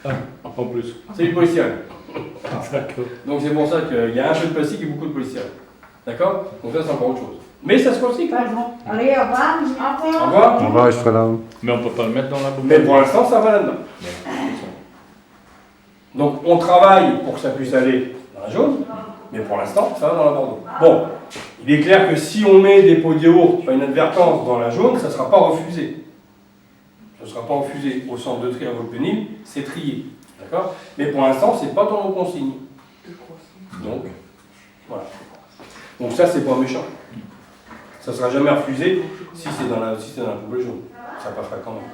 Ah, en plus. C'est du polystyrène. D'accord. Donc c'est pour ça qu'il y a un peu de plastique et beaucoup de polystyrène. D'accord? Donc ça c'est encore autre chose. Mais ça se recycle. Allez, au revoir. Au revoir. On va rester là. Mais on peut pas le mettre dans la Mais poubelle. pour l'instant ça va là-dedans. Donc on travaille pour que ça puisse aller dans la jaune, mais pour l'instant ça va dans la bordeaux. Bon, il est clair que si on met des pots de yaourt par inadvertance dans la jaune, ça ne sera pas refusé. Ça ne sera pas refusé au centre de tri à Volpenil, c'est trié. D'accord? Mais pour l'instant, ce n'est pas dans nos consignes. Donc, voilà. Donc ça, c'est pas méchant. Ça ne sera jamais refusé si c'est dans la poubelle jaune. Ça passera quand même.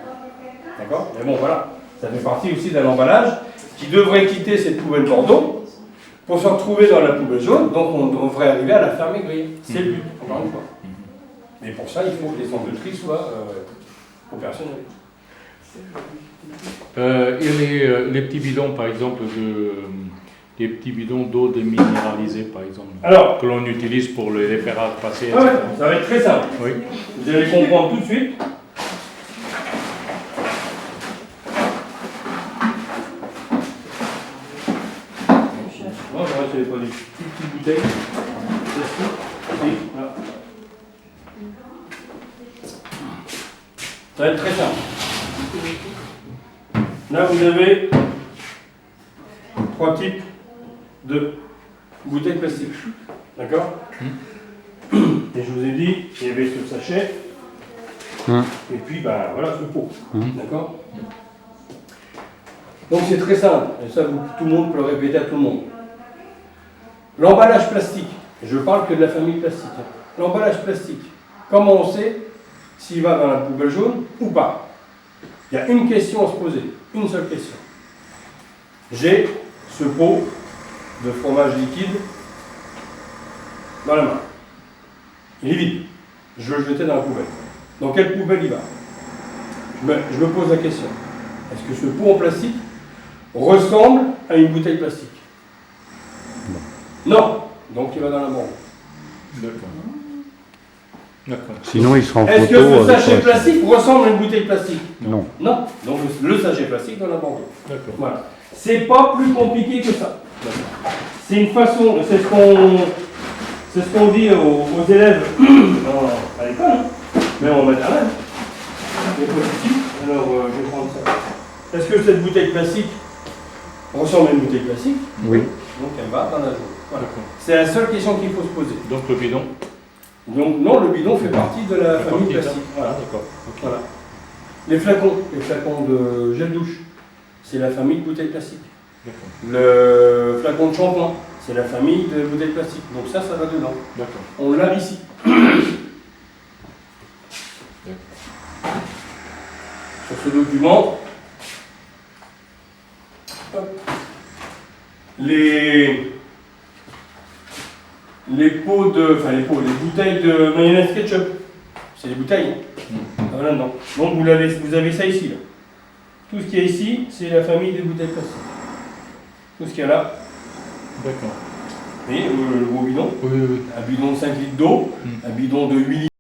D'accord? Mais bon, voilà. Ça fait partie aussi d'un emballage qui devrait quitter cette poubelle Bordeaux pour se retrouver dans la poubelle jaune. Donc on devrait arriver à la faire maigrir. C'est le but, encore une fois. Mais pour ça, il faut que les centres de tri soient opérationnels. Et les petits bidons, par exemple, les petits bidons d'eau déminéralisée, par exemple, Alors, que l'on utilise pour les faire passer. ouais, ça va être très simple. Oui. Vous allez comprendre tout de suite. Non, ça va, c'est pas des petites bouteilles. Voilà. Ça va être très simple. Là, vous avez 3 types de bouteilles plastiques. D'accord? Et je vous ai dit, il y avait ce sachet, et puis ben, voilà ce pot. D'accord? Donc c'est très simple, et ça tout le monde peut le répéter à tout le monde. L'emballage plastique, je parle que de la famille plastique. L'emballage plastique, comment on sait s'il va dans la poubelle jaune ou pas? Il y a une question à se poser, une seule question. J'ai ce pot de fromage liquide dans la main. Il est vide. Je veux le jeter dans la poubelle. Dans quelle poubelle il va? Je me pose la question. Est-ce que ce pot en plastique ressemble à une bouteille plastique? Non. Donc il va dans la borne. D'accord. D'accord. Sinon, il sera en Est-ce photo. que ce avec sachet la- plastique ressemble à une bouteille plastique? Non. Non. Donc le sachet plastique dans la borne. D'accord. Voilà. C'est pas plus compliqué que ça. C'est une façon, c'est ce qu'on dit aux élèves à l'école, hein, même en maternelle. Les petits. Alors, je vais prendre ça. Est-ce que cette bouteille plastique ressemble à une bouteille plastique? Oui. Donc elle va dans la jaune. Voilà. D'accord. C'est la seule question qu'il faut se poser. Donc le bidon. Donc non, le bidon fait partie de la famille Partie, plastique. Ah, Voilà. d'accord. Ok. Voilà. Les flacons de gel douche, c'est la famille de bouteilles plastiques. D'accord. Le flacon de shampoing, c'est la famille de bouteilles plastiques. Donc ça va dedans. D'accord. On l'a ici. Sur ce document, hop, les les bouteilles de mayonnaise ketchup, c'est des bouteilles. Ça va là-dedans. Donc vous avez ça ici. Là. Tout ce qu'il y a ici, c'est la famille des bouteilles plastiques. Tout ce qu'il y a là, D'accord. vous voyez, le gros bidon, Oui, oui, oui. un bidon de 5 litres d'eau, un bidon de 8 litres.